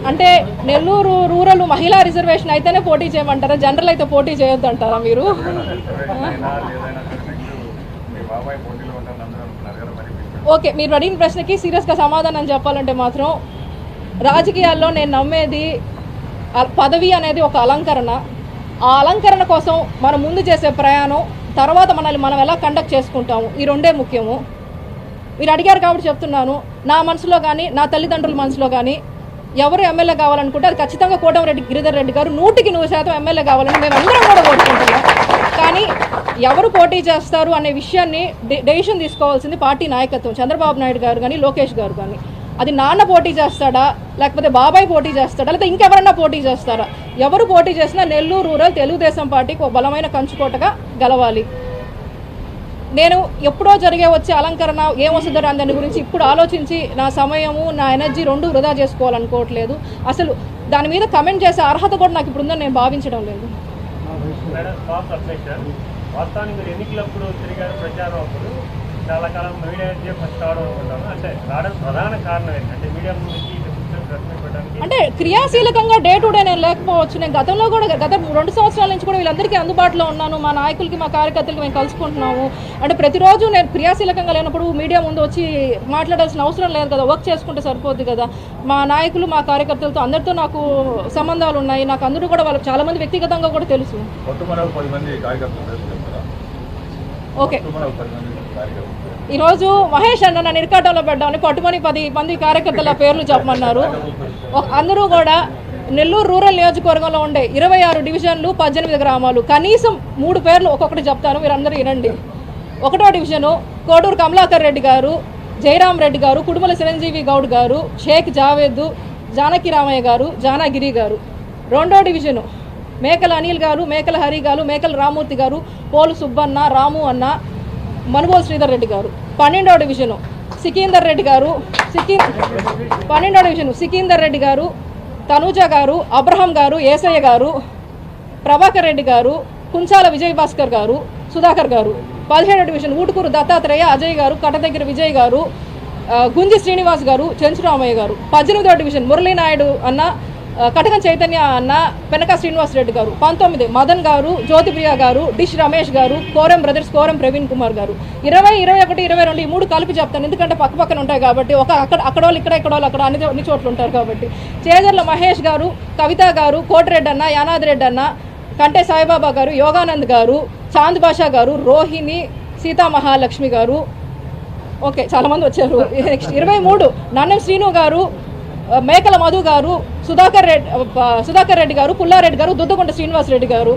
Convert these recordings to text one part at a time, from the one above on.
అంటే నెల్లూరు రూరల్ మహిళా రిజర్వేషన్ అయితేనే పోటీ చేయమంటారా? జనరల్ అయితే పోటీ చేయొద్దు అంటారా మీరు? ఓకే, మీరు అడిగిన ప్రశ్నకి సీరియస్గా సమాధానం చెప్పాలంటే మాత్రం రాజకీయాల్లో నేను నమ్మేది పదవి అనేది ఒక అలంకరణ. ఆ అలంకరణ కోసం మనం ముందు చేసే ప్రయాణం, తర్వాత మనల్ని మనం ఎలా కండక్ట్ చేసుకుంటాము, ఈ రెండే ముఖ్యము. మీరు అడిగారు కాబట్టి చెప్తున్నాను, నా మనసులో కానీ నా తల్లిదండ్రుల మనసులో కానీ ఎవరు ఎమ్మెల్యే కావాలనుకుంటే అది ఖచ్చితంగా కోటమిరెడ్డి గిరిధర్ రెడ్డి గారు 100% ఎమ్మెల్యే కావాలని మేము అందరం కూడా కోరుకుంటున్నాం. కానీ ఎవరు పోటీ చేస్తారు అనే విషయాన్ని డెసిషన్ తీసుకోవాల్సింది పార్టీ నాయకత్వం, చంద్రబాబు నాయుడు గారు కానీ లోకేష్ గారు కానీ. అది నాన్న పోటీ చేస్తాడా, లేకపోతే బాబాయ్ పోటీ చేస్తాడా, లేకపోతే ఇంకెవరన్నా పోటీ చేస్తారా? ఎవరు పోటీ చేసినా నెల్లూరు రూరల్ తెలుగుదేశం పార్టీకి ఒక బలమైన కంచుకోటగా గెలవాలి. నేను ఎప్పుడో జరిగే వచ్చే అలంకరణ ఏమొస్తుందో దాని గురించి ఇప్పుడు ఆలోచించి నా సమయము నా ఎనర్జీ రెండు వృధా చేసుకోవాలనుకోవట్లేదు. అసలు దాని మీద కమెంట్ చేసే అర్హత కూడా నాకు ఇప్పుడు ఉందని నేను భావించడం లేదు. చాలా కాలం మీడియా ఫస్ట్ రావడం అనుకుంటాను. అంటే రావడానికి ప్రధాన కారణం ఏంటంటే మీడియా అంటే క్రియాశీలకంగా డే టు డే నేను లేకపోవచ్చు. నేను గతంలో కూడా గత 2 సంవత్సరాల నుంచి కూడా వీళ్ళందరికీ అందుబాటులో ఉన్నాను. మా నాయకులకి మా కార్యకర్తలకి మేము కలుసుకుంటున్నాము. అంటే ప్రతిరోజు నేను క్రియాశీలకంగా లేనప్పుడు మీడియా ముందు వచ్చి మాట్లాడాల్సిన అవసరం లేదు కదా, వర్క్ చేసుకుంటే సరిపోద్ది కదా. మా నాయకులు మా కార్యకర్తలతో అందరితో నాకు సంబంధాలు ఉన్నాయి. నాకు అందరూ కూడా వాళ్ళకి చాలా మంది వ్యక్తిగతంగా కూడా తెలుసు. ఓకే, ఈరోజు మహేష్ అన్న నన్ను ఇరకాటంలో పెట్టామని పట్టుమని 10 మంది కార్యకర్తల పేర్లు చెప్పమన్నారు. అందరూ కూడా నెల్లూరు రూరల్ నియోజకవర్గంలో ఉండే 26 డివిజన్లు 18 గ్రామాలు, కనీసం 3 పేర్లు ఒక్కొక్కటి చెప్తాను, మీరు అందరూ వినండి. 1వ డివిజను కోడూరు కమలాకర్ రెడ్డి గారు, జయరాం రెడ్డి గారు, కుడుమల చిరంజీవి గౌడ్ గారు, షేక్ జావేద్, జానకి రామయ్య గారు, జానాగిరి గారు. 2వ డివిజను మేకల అనిల్ గారు, మేకల హరి గారు, మేకల రామూర్తి గారు, పోలు సుబ్బన్న, రాము అన్న, మనుగోలు శ్రీధర్ రెడ్డి గారు. 12వ డివిజను సికిందర్ రెడ్డి గారు, 12వ డివిజను సికిందర్ రెడ్డి గారు, తనూజ గారు, అబ్రహం గారు, ఏసయ్య గారు, ప్రభాకర్ రెడ్డి గారు, కుంచాల విజయ్ భాస్కర్ గారు, సుధాకర్ గారు. 17వ డివిజన్ ఊటుకూరు దత్తాత్రేయ, అజయ్ గారు, కటదగ్గర విజయ్ గారు, గుంజి శ్రీనివాస్ గారు, చెంచురామయ్య గారు. 18వ డివిజన్ మురళీనాయుడు అన్న, కటకం చైతన్య అన్న, పెనక శ్రీనివాస్ రెడ్డి గారు. 19 మదన్ గారు, జ్యోతిప్రియ గారు, డిష్ రమేష్ గారు, కోరం బ్రదర్స్, కోరం ప్రవీణ్ కుమార్ గారు. 20, 21, 22 ఈ 3 కలిపి చెప్తాను, ఎందుకంటే పక్కపక్కన ఉంటాయి కాబట్టి. అక్కడ వాళ్ళు ఇక్కడ వాళ్ళు అక్కడ అన్ని చోట్ల ఉంటారు కాబట్టి. చేజర్ల మహేష్ గారు, కవిత గారు, కోటిరెడ్డి అన్న, యానాద్ రెడ్డి అన్న, కంటే సాయిబాబా గారు, యోగానంద్ గారు, చాంద్ బాషా గారు, రోహిణి, సీతా మహాలక్ష్మి గారు. ఓకే, చాలామంది వచ్చారు. నెక్స్ట్ 23 నన్నం శ్రీను గారు, మేకల మధు గారు, సుధాకర్ రెడ్డి గారు, పుల్లారెడ్డి గారు, దుద్దగుంట శ్రీనివాస్ రెడ్డి గారు.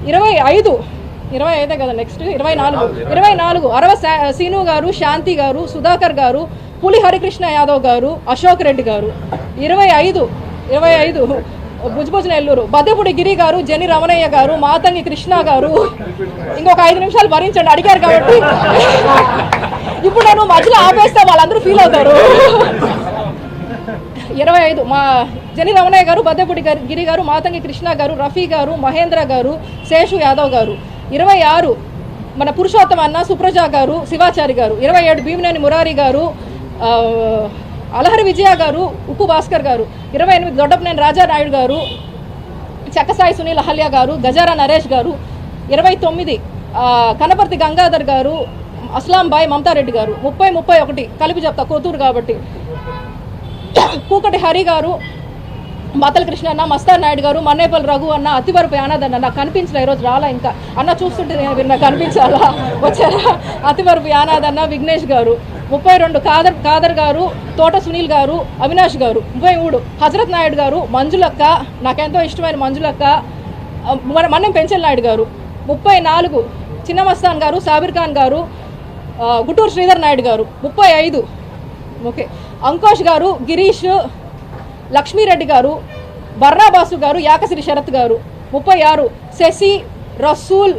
25 కదా, నెక్స్ట్ 24 అరవ సీను గారు, శాంతి గారు, సుధాకర్ గారు, పులి హరికృష్ణ యాదవ్ గారు, అశోక్ రెడ్డి గారు. 25 భుజ్భుజ్ నెల్లూరు బద్దెపూడి గిరి గారు, జని రమణయ్య గారు, మాతంగి కృష్ణ గారు. ఇంకొక 5 నిమిషాలు భరించండి, అడిగారు కాబట్టి. ఇప్పుడు నేను మధ్యలో ఆపేస్తే వాళ్ళందరూ ఫీల్ అవుతారు. 25 మా జని రమణయ్య గారు, బద్దెపూడి గిరి గారు, మాతంగి కృష్ణ గారు, రఫీ గారు, మహేంద్ర గారు, శేషు యాదవ్ గారు. 26 మన పురుషోత్తమ అన్న, సుప్రజ గారు, శివాచారి గారు. 27 భీమినేని మురారి గారు, అలహరి విజయ గారు, ఉప్పు భాస్కర్ గారు. 28 దొడ్డపనేని రాజానాయుడు గారు, చెక్కసాయి సునీల్ అహల్య గారు, గజారా నరేష్ గారు. 29 కనపర్తి గంగాధర్ గారు, అస్లాంబాయ్ మమతారెడ్డి గారు. 30, 31 కలిపి చెప్తా కోతూరు కాబట్టి. కూకటి హరి గారు, మతల కృష్ణ అన్న, మస్తార్ నాయుడు గారు, మన్నేపల్లి రఘు అన్న, అతివరపు యానాదన్న. నాకు కనిపించలే ఈరోజు, రాలా ఇంకా అన్న, చూస్తుంటే నేను నాకు కనిపించాలా, వచ్చారా? అతివరపు యానాదన్న, విఘ్నేష్ గారు. 32 కాదర్ గారు, తోట సునీల్ గారు, అవినాష్ గారు. 33 హజరత్ నాయుడు గారు, మంజులక్క, నాకెంతో ఇష్టమైన మంజులక్క, మన్నం పెంచల్ నాయుడు గారు. 34 చిన్న మస్తాన్ గారు, సాబిర్ ఖాన్ గారు, గుటూరు శ్రీధర్ నాయుడు గారు. 35 ఓకే అంకోష్ గారు, గిరీష్, లక్ష్మీరెడ్డి గారు, బర్రాబాసు గారు, యాకసిరి శరత్ గారు. 36 శశి, రసూల్,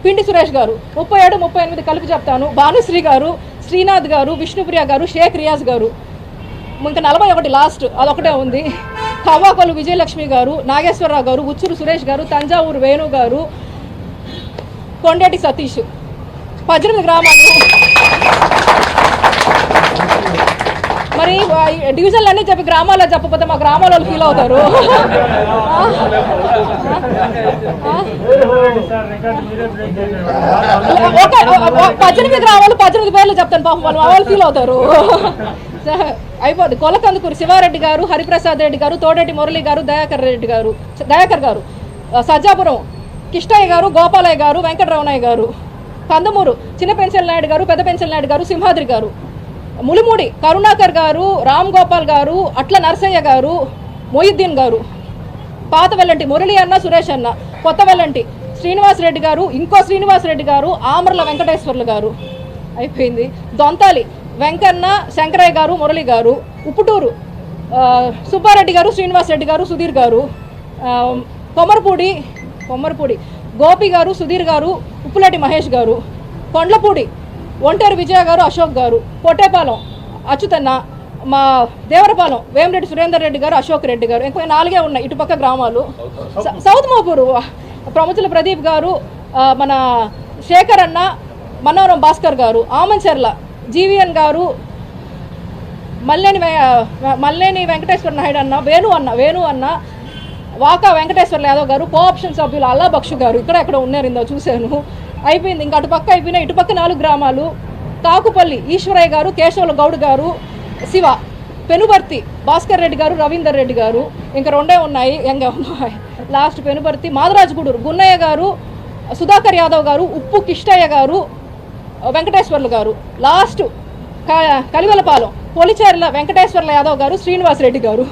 పిండి సురేష్ గారు. 37, 38 కలిపి చెప్తాను. భానుశ్రీ గారు, శ్రీనాథ్ గారు, విష్ణుప్రియ గారు, షేక్ రియాజ్ గారు. ఇంకా 41 లాస్ట్, అదొకటే ఉంది. కవ్వాకొలు విజయలక్ష్మి గారు, నాగేశ్వరరావు గారు, ఉచ్చూరు సురేష్ గారు, తంజావూరు వేణు గారు, కొండేటి సతీష్. 18 గ్రామాలు. మరి డివిజన్లు అన్నీ చెప్పి గ్రామాల్లో చెప్పకపోతే మా గ్రామాల వాళ్ళు ఫీల్ అవుతారు. 18 గ్రామాలు 18 పేర్లు చెప్తాను పాపం వాళ్ళు ఫీల్ అవుతారు. అయిపోద్ది. కొలకందుకూరు శివారెడ్డి గారు, హరిప్రసాద్ రెడ్డి గారు, తోడేటి మురళి గారు, దయాకర్ గారు, సజ్జాపురం కిష్టయ్య గారు, గోపాలయ్య గారు, వెంకటరమణయ్య గారు, కందమూరు చిన్న పెన్సిల్ నాయుడు గారు, పెద్ద పెన్సిల్ నాయుడు గారు, సింహాద్రి గారు, ములిమూడి కరుణాకర్ గారు, రామ్ గోపాల్ గారు, అట్ల నరసయ్య గారు, మొయిద్దీన్ గారు, పాత వెల్లంటి మురళి అన్న, సురేష్ అన్న, కొత్త వెల్లంటి శ్రీనివాస్ రెడ్డి గారు, ఇంకో శ్రీనివాస్ రెడ్డి గారు, ఆమర్ల వెంకటేశ్వర్లు గారు. అయిపోయింది. దొంతాలి వెంకన్న, శంకరయ్య గారు, మురళి గారు, ఉప్పుటూరు సుబ్బారెడ్డి గారు, శ్రీనివాస్ రెడ్డి గారు, సుధీర్ గారు, కొమ్మరపూడి గోపి గారు, సుధీర్ గారు, ఉప్పులేటి మహేష్ గారు, కొండ్లపూడి ఒంటేరు విజయ గారు, అశోక్ గారు, పొట్టేపాలెం అచ్యుతన్న, మా దేవరపాలెం వేమిరెడ్డి సురేందర్ రెడ్డి గారు, అశోక్ రెడ్డి గారు. ఇంకా 4 ఉన్నాయి ఇటుపక్క గ్రామాలు. సౌత్ మోపూరు ప్రముఖుల ప్రదీప్ గారు, మన శేఖర్ అన్న, మనోరం భాస్కర్ గారు, ఆమంచెర్ల జీవీఎన్ గారు, మల్లేని వెంకటేశ్వర నాయుడు అన్న, వేణు అన్న, వాకా వెంకటేశ్వర యాదవ్ గారు, కోఆప్షన్ సభ్యులు అల్లా బక్షు గారు. ఇక్కడ ఉన్నారు, ఇందో చూశాను. అయిపోయింది. ఇంకా అటుపక్క అయిపోయినా ఇటుపక్క 4 గ్రామాలు. కాకుపల్లి ఈశ్వరయ్య గారు, కేశవుల గౌడ్ గారు, శివ, పెనుబర్తి భాస్కర్ రెడ్డి గారు, రవీందర్ రెడ్డి గారు. ఇంకా 2 ఉన్నాయి. లాస్ట్ పెనుబర్తి మాదరాజుగూడూరు గున్నయ్య గారు, సుధాకర్ యాదవ్ గారు, ఉప్పు కిష్టయ్య గారు, వెంకటేశ్వర్లు గారు. లాస్ట్ కలివెలపాలెం పొలిచేర్ల వెంకటేశ్వర్ల యాదవ్ గారు, శ్రీనివాస్ రెడ్డి గారు.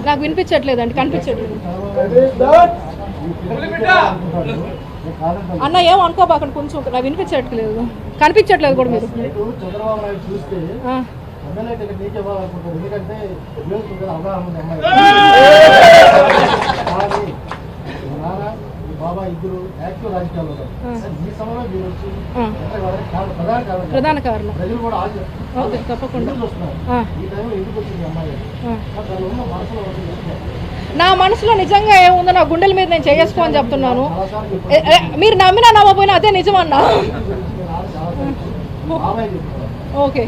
నాకు వినిపించట్లేదండి, కనిపించట్లేదు. అన్న ఏం అనుకోబాకండి, కొంచెం నాకు వినిపించట్లేదు, కనిపించట్లేదు కూడా మీరు. ప్రధాన కారణం. ఓకే, తప్పకుండా. నా మనసులో నిజంగా ఏముందో నా గుండెల మీద నేను చేసుకో అని చెప్తున్నాను. మీరు నమ్మినా నమ్మపోయినా అదే నిజమన్నా. ఓకే,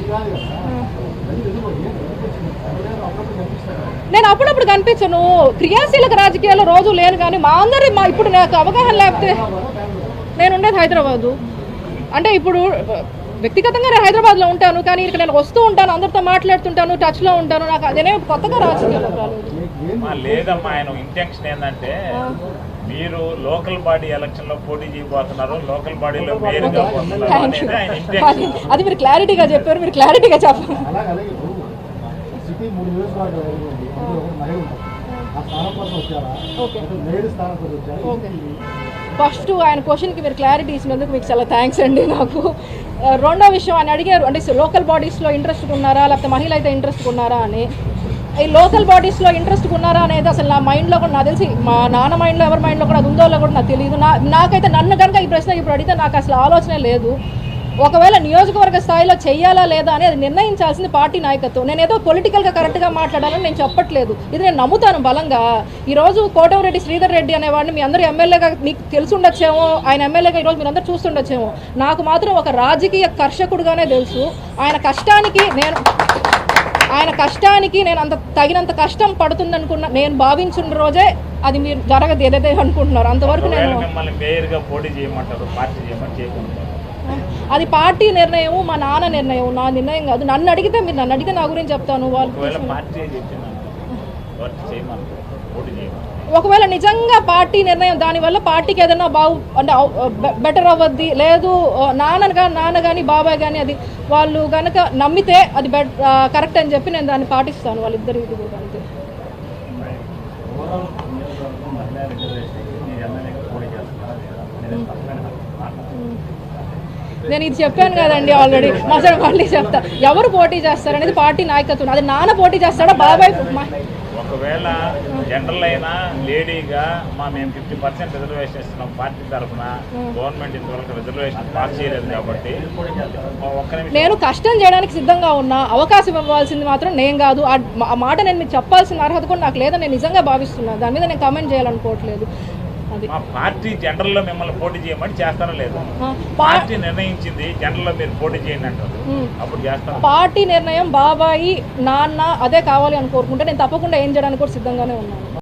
నేను అప్పుడప్పుడు కనిపించను. క్రియాశీలక రాజకీయాల్లో రోజు లేను, కానీ ఇప్పుడు నాకు అవగాహన లేకపోతే నేను ఉండేది హైదరాబాదు. అంటే ఇప్పుడు వ్యక్తిగతంగా నేను హైదరాబాద్లో ఉంటాను, కానీ ఇక్కడ నేను వస్తూ ఉంటాను, అందరితో మాట్లాడుతుంటాను, టచ్లో ఉంటాను. నాకు అదేనే కొత్తగా రాజకీయాల్లో లేదమ్మా. ఆయన ఇంటెన్షన్ ఏంటంటే మీరు లోకల్ బాడీ ఎలక్షన్ లో పోటీ చేయబోతున్నారు, లోకల్ బాడీలో మేయర్గా అది మీరు క్లారిటీగా చెప్పారు. మీరు క్లారిటీగా చెప్పారు. ఫస్ట్ ఆయన క్వశ్చన్కి మీరు క్లారిటీ ఇచ్చినందుకు మీకు చాలా థ్యాంక్స్ అండి. నాకు రెండో విషయం ఆయన అడిగారు, అంటే లోకల్ బాడీస్లో ఇంట్రెస్ట్ ఉన్నారా, లేకపోతే మహిళ అయితే ఇంట్రెస్ట్ ఉన్నారా అని. ఈ లోకల్ బాడీస్లో ఇంట్రెస్ట్ ఉన్నారా అనేది అసలు నా మైండ్లో కూడా నాకు తెలిసి, మా నాన్న మైండ్లో ఎవరి మైండ్లో కూడా అది ఉందో కూడా నాకు తెలియదు. నాకైతే నన్ను కనుక ఈ ప్రశ్న ఇప్పుడు అడిగితే నాకు అసలు ఆలోచనే లేదు. ఒకవేళ నియోజకవర్గ స్థాయిలో చెయ్యాలా లేదా అని అది నిర్ణయించాల్సింది పార్టీ నాయకత్వం. నేను ఏదో పొలిటికల్గా కరెక్ట్గా మాట్లాడాలని నేను చెప్పట్లేదు, ఇది నేను నమ్ముతాను బలంగా. ఈరోజు కోటమిరెడ్డి శ్రీధర్ రెడ్డి అనేవాడిని మీ అందరూ ఎమ్మెల్యేగా మీకు తెలిసి ఉండొచ్చేమో, ఆయన ఎమ్మెల్యేగా ఈరోజు మీరు అందరూ చూస్తుండొచ్చేమో. నాకు మాత్రం ఒక రాజకీయ కర్షకుడుగానే తెలుసు. ఆయన కష్టానికి నేను అంత తగినంత కష్టం పడుతుందనుకున్నా, నేను భావించిన రోజే అది మీరు జరగదు ఏదైతే అనుకుంటున్నారు. అంతవరకు నేను అది పార్టీ నిర్ణయం, మా నాన్న నిర్ణయం, నా నిర్ణయం కాదు. నన్ను అడిగితే నా గురించి చెప్తాను. ఒకవేళ నిజంగా పార్టీ నిర్ణయం దానివల్ల పార్టీకి ఏదైనా అంటే బెటర్ అవ్వద్ది, లేదు నాన్న కానీ బాబాయ్ కానీ అది వాళ్ళు కనుక నమ్మితే అది కరెక్ట్ అని చెప్పి నేను దాన్ని పాటిస్తాను. వాళ్ళిద్దరు ఇది కూడా అంతే. నేను ఇది చెప్పాను కదండి ఆల్రెడీ, మళ్ళీ చెప్తా. ఎవరు పోటీ చేస్తారనేది పార్టీ నాయకత్వం. అది నాన్న పోటీ చేస్తాడా, బాబాయ్ ఒకవేళ జనరల్ అయినా లేడీగా మేము 50% రిజర్వేషన్ ఇస్తున్నాం పార్టీ తరఫున, గవర్నమెంట్ ఇంతవరకు రిజర్వేషన్ పాస్ చేయలేదు కాబట్టి ఒక్క నిమిషం. నేను కష్టం చేయడానికి సిద్ధంగా ఉన్నా, అవకాశం ఇవ్వాల్సింది మాత్రం నేను కాదు. ఆ మాట నేను మీకు చెప్పాల్సిన అర్హత కూడా నాకు లేదని నేను నిజంగా భావిస్తున్నాను. దాని మీద నేను కామెంట్ చేయాలనుకోవట్లేదు. అది మా పార్టీ జనరల్లో మిమ్మల్ని పోటీ చేయమని చేస్తారో లేదు, పార్టీ నిర్ణయించింది జనరల్లో మీరు పోటీ చేయండి అంటారు, అప్పుడు చేస్తాను. పార్టీ నిర్ణయం బాబాయి నాన్న అదే కావాలి అని కోరుకుంటే నేను తప్పకుండా ఏం చేయడానికి కూడా సిద్ధంగానే ఉన్నాను.